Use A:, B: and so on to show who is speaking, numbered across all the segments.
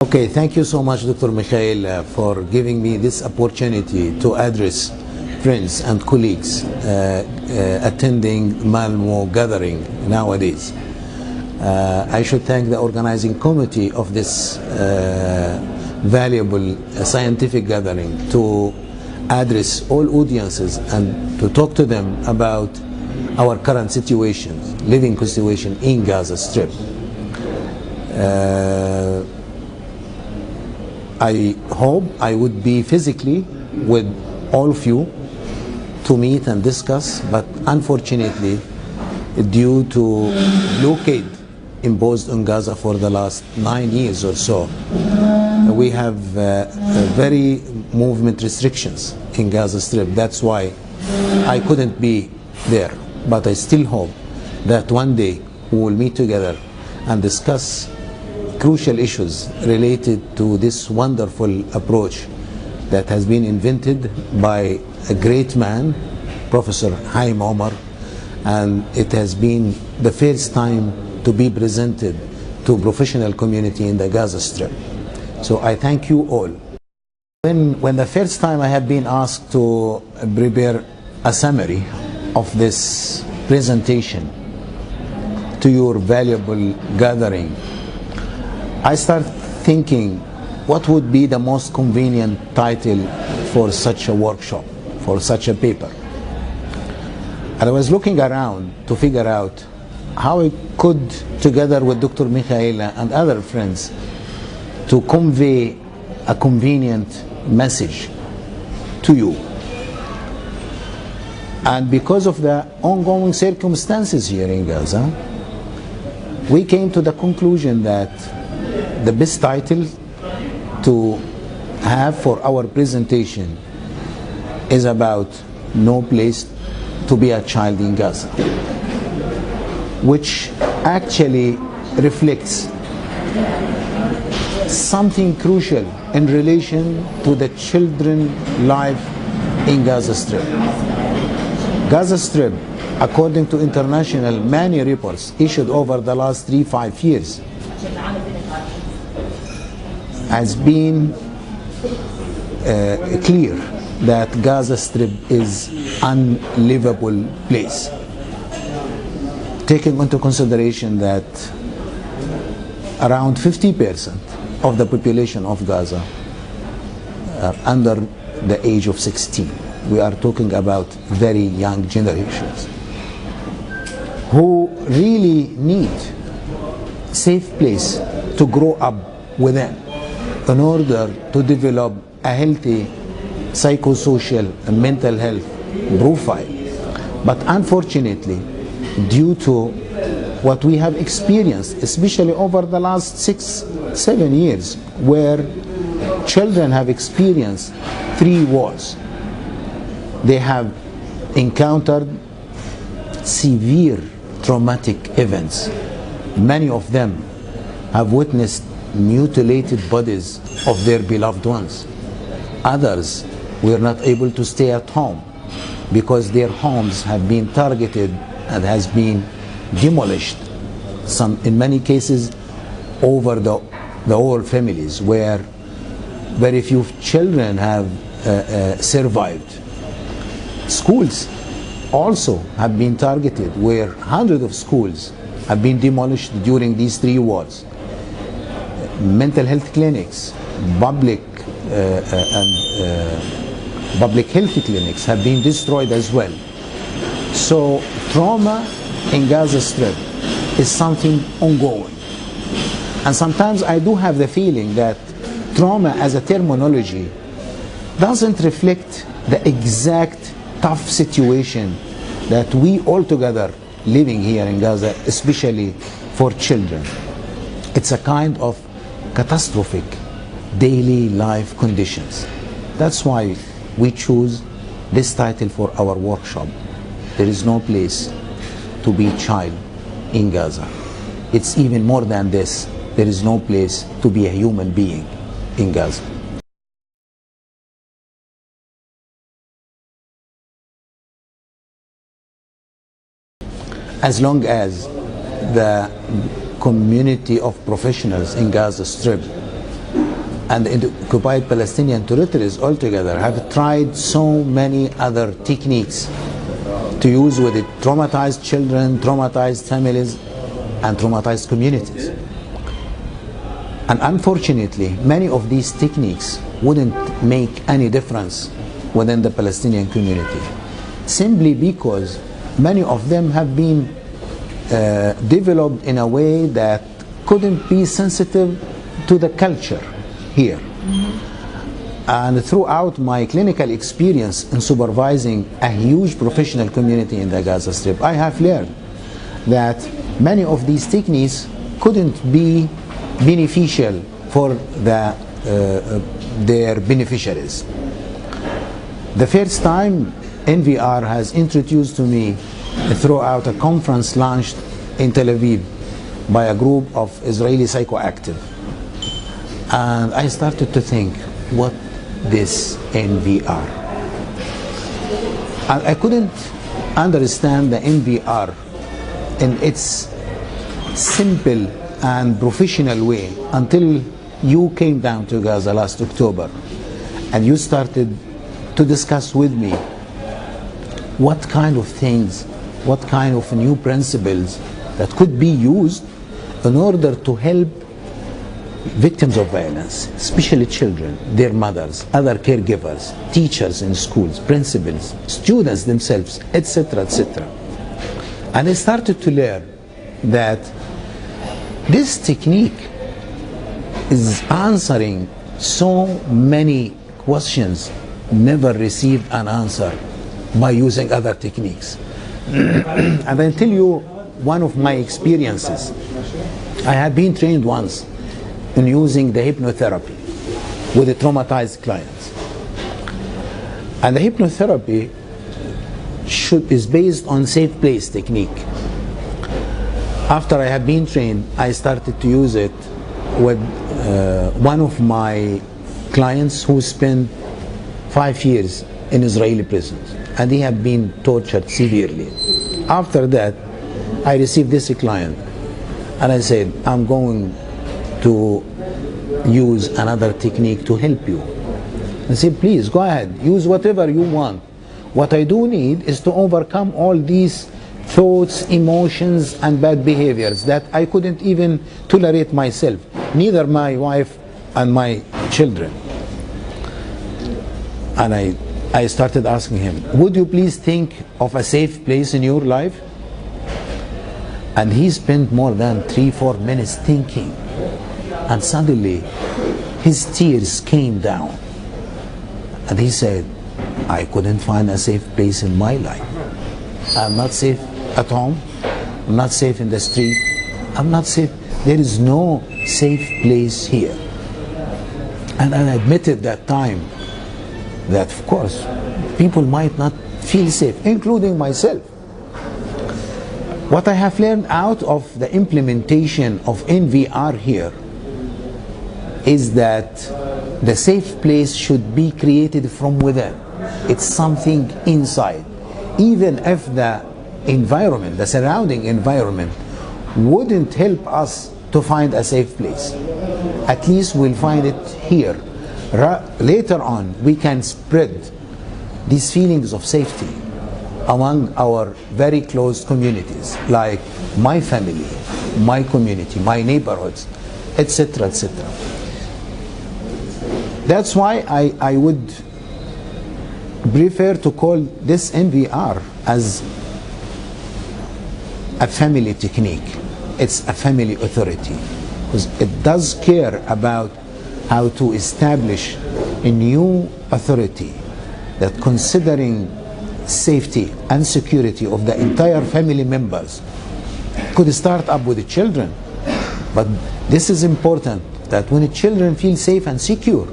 A: Okay, thank you so much, Dr. Mikhail, for giving me this opportunity to address friends and colleagues attending Malmo gathering nowadays. I should thank the organizing committee of this valuable scientific gathering to address all audiences and to talk to them about our current situation, living situation in Gaza Strip. I hope I would be physically with all of you to meet and discuss, but unfortunately, due to blockade imposed on Gaza for the last 9 years or so, we have very movement restrictions in Gaza Strip. That's why I couldn't be there, but I still hope that one day we will meet together and discuss crucial issues related to this wonderful approach that has been invented by a great man, Professor Haim Omar, and it has been the first time to be presented to professional community in the Gaza Strip. So I thank you all. When the first time I have been asked to prepare a summary of this presentation to your valuable gathering, I start thinking what would be the most convenient title for such a workshop, for such a paper. And I was looking around to figure out how I could, together with Dr. Mikhaila and other friends, to convey a convenient message to you. And because of the ongoing circumstances here in Gaza, we came to the conclusion that the best title to have for our presentation is about No Place to Be a Child in Gaza, which actually reflects something crucial in relation to the children's life in Gaza Strip. Gaza Strip, according to international many reports issued over the last 3-5 years, has been clear that Gaza Strip is an unlivable place, taking into consideration that around 50% of the population of Gaza are under the age of 16. We are talking about very young generations who really need a safe place to grow up within in order to develop a healthy psychosocial and mental health profile. But unfortunately, due to what we have experienced, especially over the last 6-7 years, where children have experienced 3 wars, they have encountered severe traumatic events. Many of them have witnessed mutilated bodies of their beloved ones. Others were not able to stay at home because their homes have been targeted and has been demolished. Some, in many cases, over the whole families, where very few children have survived. Schools also have been targeted, where hundreds of schools have been demolished during these 3 wars. Mental health clinics, public health clinics have been destroyed as well. So trauma in Gaza Strip is something ongoing. And sometimes I do have the feeling that trauma as a terminology doesn't reflect the exact tough situation that we all together living here in Gaza, especially for children. It's a kind of catastrophic daily life conditions. That's why we choose this title for our workshop. There is no place to be a child in Gaza. It's even more than this. There is no place to be a human being in Gaza. As long as the community of professionals in Gaza Strip and the occupied Palestinian territories altogether have tried so many other techniques to use with it traumatized children, traumatized families, and traumatized communities. And unfortunately, many of these techniques wouldn't make any difference within the Palestinian community, simply because many of them have been developed in a way that couldn't be sensitive to the culture here. And throughout my clinical experience in supervising a huge professional community in the Gaza Strip, I have learned that many of these techniques couldn't be beneficial for their beneficiaries. The first time NVR has introduced to me throughout a conference launched in Tel Aviv by a group of Israeli psychoactive. And I started to think, what this NVR? And I couldn't understand the NVR in its simple and professional way until you came down to Gaza last October and you started to discuss with me what kind of things, what kind of new principles that could be used in order to help victims of violence, especially children, their mothers, other caregivers, teachers in schools, principals, students themselves, etc., etc. And I started to learn that this technique is answering so many questions never received an answer by using other techniques. And I'll tell you one of my experiences. I had been trained once in using the hypnotherapy with the traumatized clients. And the hypnotherapy is based on safe place technique. After I had been trained, I started to use it with one of my clients who spent 5 years in Israeli prisons, and he had been tortured severely. After that, I received this client, and I said, I'm going to use another technique to help you. I said, please go ahead, use whatever you want. What I do need is to overcome all these thoughts, emotions, and bad behaviors that I couldn't even tolerate myself, neither my wife and my children. And I started asking him, would you please think of a safe place in your life? And he spent more than 3-4 minutes thinking, and suddenly his tears came down, and he said, I couldn't find a safe place in my life. I'm not safe at home, I'm not safe in the street, I'm not safe, there is no safe place here. And I admitted that time that of course people might not feel safe, including myself. What I have learned out of the implementation of NVR here is that the safe place should be created from within. It's something inside. Even if the environment, the surrounding environment, wouldn't help us to find a safe place, at least we'll find it here. Later on, we can spread these feelings of safety among our very close communities, like my family, my community, my neighborhoods, etc., etc. That's why I would prefer to call this NVR as a family technique. It's a family authority, because it does care about how to establish a new authority that, considering safety and security of the entire family members, could start up with the children. But this is important, that when the children feel safe and secure,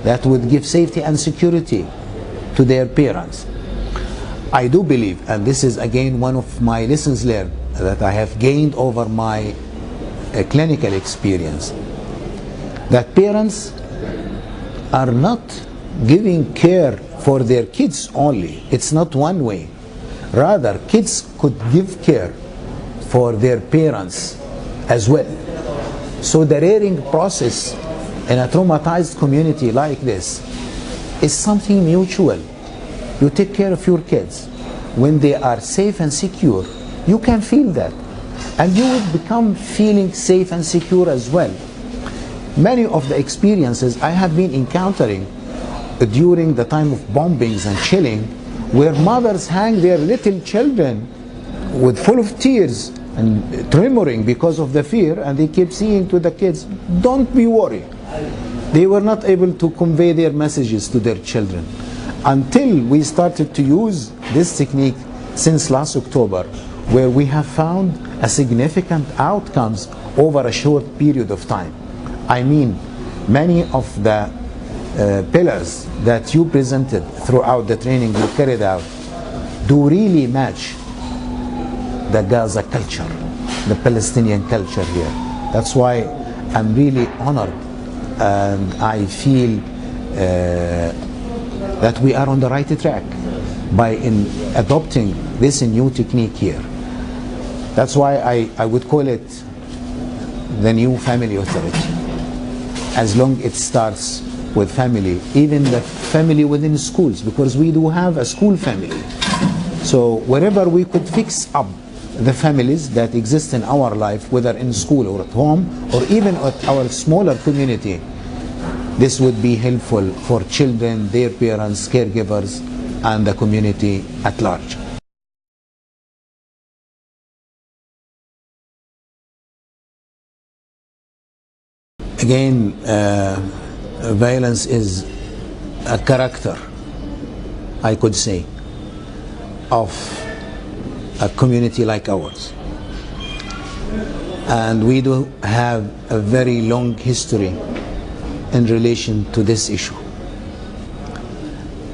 A: that would give safety and security to their parents. I do believe, and this is again one of my lessons learned that I have gained over my clinical experience, that parents are not giving care for their kids only. It's not one way. Rather, kids could give care for their parents as well. So the rearing process in a traumatized community like this is something mutual. You take care of your kids. When they are safe and secure, you can feel that. And you will become feeling safe and secure as well. Many of the experiences I have been encountering during the time of bombings and chilling, where mothers hang their little children with full of tears and tremoring because of the fear, and they keep saying to the kids, don't be worried. They were not able to convey their messages to their children until we started to use this technique since last October, where we have found a significant outcomes over a short period of time. I mean, many of the pillars that you presented throughout the training you carried out do really match the Gaza culture, the Palestinian culture here. That's why I'm really honored, and I feel that we are on the right track by adopting this new technique here. That's why I would call it the new family authority. As long it starts with family, even the family within schools, because we do have a school family. So wherever we could fix up the families that exist in our life, whether in school or at home or even at our smaller community, this would be helpful for children, their parents, caregivers, and the community at large. Again, violence is a character, I could say, of a community like ours. And we do have a very long history in relation to this issue.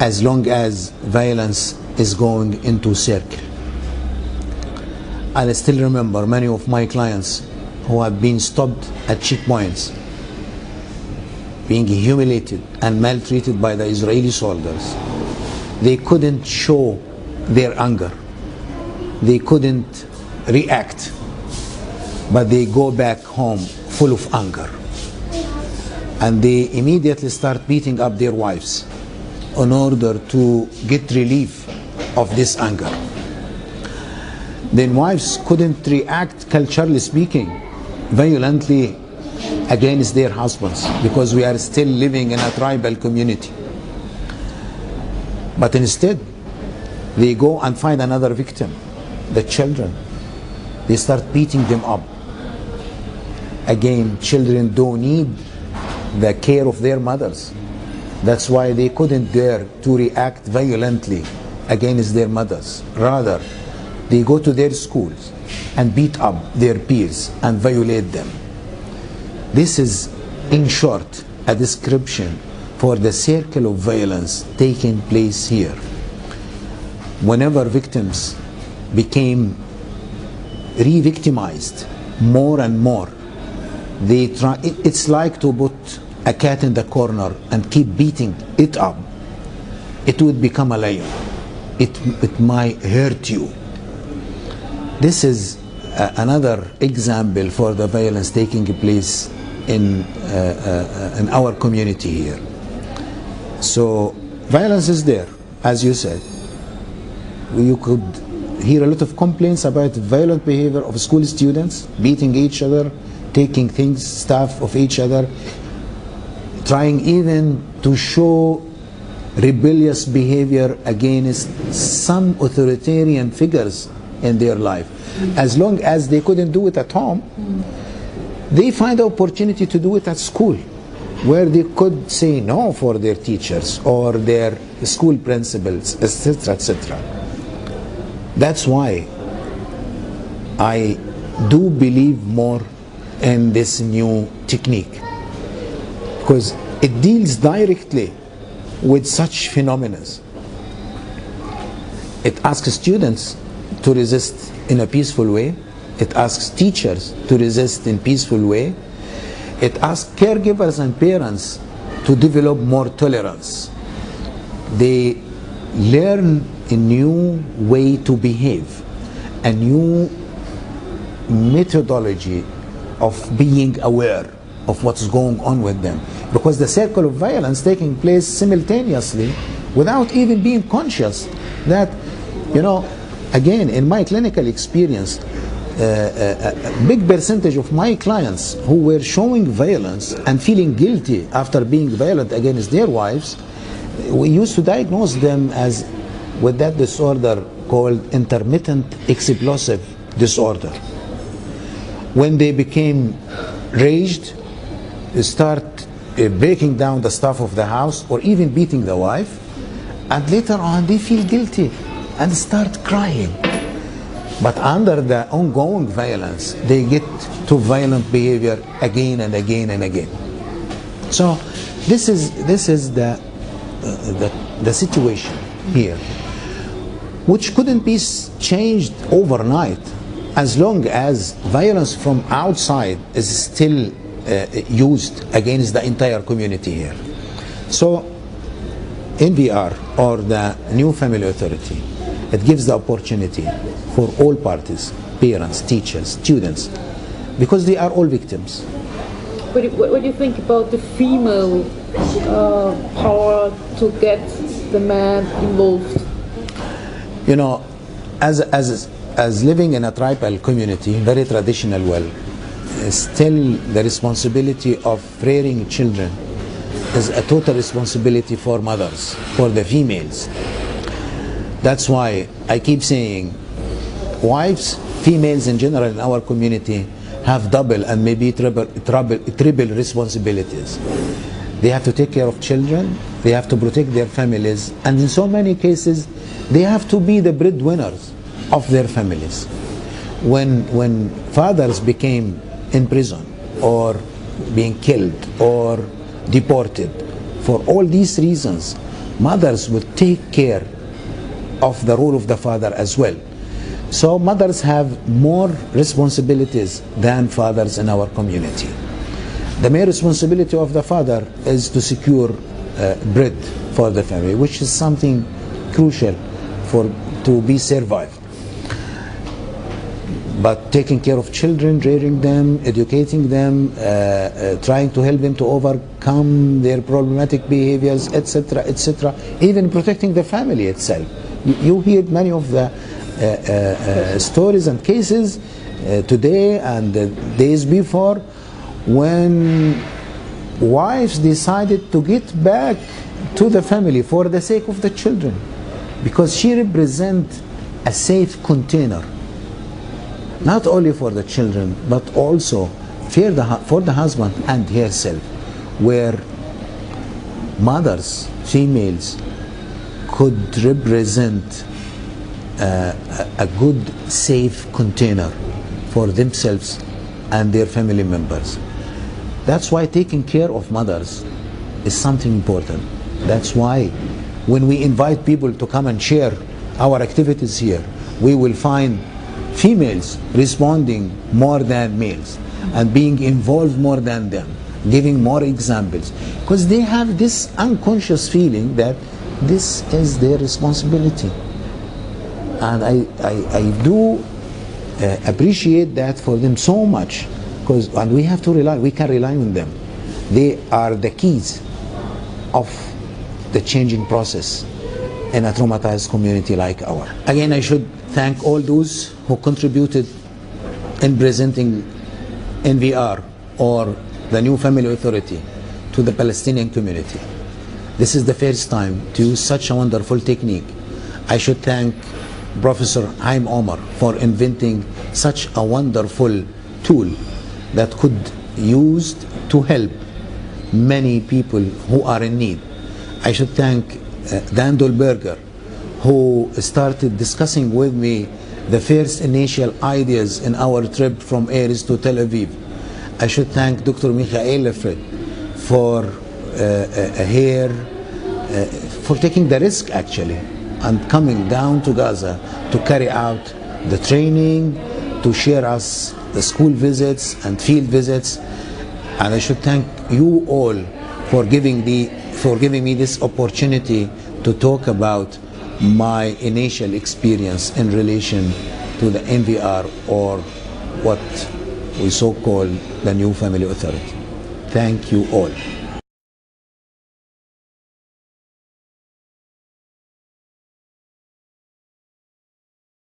A: As long as violence is going into circle. I still remember many of my clients who have been stopped at checkpoints, being humiliated and maltreated by the Israeli soldiers. They couldn't show their anger. They couldn't react, but they go back home full of anger. And they immediately start beating up their wives in order to get relief of this anger. Then wives couldn't react, culturally speaking, violently against their husbands, because we are still living in a tribal community. But instead, they go and find another victim, the children. They start beating them up. Again, children don't need the care of their mothers. That's why they couldn't dare to react violently against their mothers. Rather, they go to their schools and beat up their peers and violate them. This is, in short, a description for the circle of violence taking place here. Whenever victims became re-victimized more and more, they try. It's like to put a cat in the corner and keep beating it up. It would become a lion. It might hurt you. This is another example for the violence taking place in our community here. So violence is there, as you said. You could hear a lot of complaints about violent behavior of school students, beating each other, taking things, stuff of each other, trying even to show rebellious behavior against some authoritarian figures in their life. As long as they couldn't do it at home, they find the opportunity to do it at school, where they could say no for their teachers or their school principals, etc., etc. That's why I do believe more in this new technique, because it deals directly with such phenomena. It asks students to resist in a peaceful way. It asks teachers to resist in a peaceful way. It asks caregivers and parents to develop more tolerance. They learn a new way to behave, a new methodology of being aware of what's going on with them, because the circle of violence taking place simultaneously without even being conscious that, again, in my clinical experience, a big percentage of my clients who were showing violence and feeling guilty after being violent against their wives, we used to diagnose them as with that disorder called intermittent explosive disorder. When they became raged, they start breaking down the stuff of the house or even beating the wife, and later on they feel guilty and start crying. But under the ongoing violence, they get to violent behavior again and again and again. So this is the situation here, which couldn't be changed overnight, as long as violence from outside is still used against the entire community here. So NVR, or the New Family Authority, it gives the opportunity for all parties, parents, teachers, students, because they are all victims.
B: What do you think about the female power to get the man involved?
A: As living in a tribal community, very traditional, still the responsibility of rearing children is a total responsibility for mothers, for the females. That's why I keep saying wives, females in general in our community, have double and maybe triple responsibilities. They have to take care of children, they have to protect their families, and in so many cases they have to be the breadwinners of their families. When fathers became in prison or being killed or deported, for all these reasons, mothers would take care of the role of the father as well. So mothers have more responsibilities than fathers in our community. The main responsibility of the father is to secure bread for the family, which is something crucial to be survived. But taking care of children, rearing them, educating them, trying to help them to overcome their problematic behaviors, etc., etc., even protecting the family itself. You hear many of the stories and cases today and the days before when wives decided to get back to the family for the sake of the children, because she represents a safe container, not only for the children but also for the husband and herself, where mothers, females, could represent a good safe container for themselves and their family members. That's why taking care of mothers is something important. That's why when we invite people to come and share our activities here, we will find females responding more than males and being involved more than them, giving more examples, because they have this unconscious feeling that this is their responsibility. And I do appreciate that for them so much, and we have to rely, we can rely on them. They are the keys of the changing process in a traumatized community like ours. Again, I should thank all those who contributed in presenting NVR, or the New Family Authority, to the Palestinian community. This is the first time to use such a wonderful technique. I should thank Professor Haim Omar for inventing such a wonderful tool that could be used to help many people who are in need. I should thank Dan Dolberger, who started discussing with me the first initial ideas in our trip from Erez to Tel Aviv. I should thank Dr. Michael Lefred for for taking the risk actually and coming down to Gaza to carry out the training, to share us the school visits and field visits. And I should thank you all for giving me this opportunity to talk about my initial experience in relation to the NVR, or what we so call the New Family Authority. thank you all.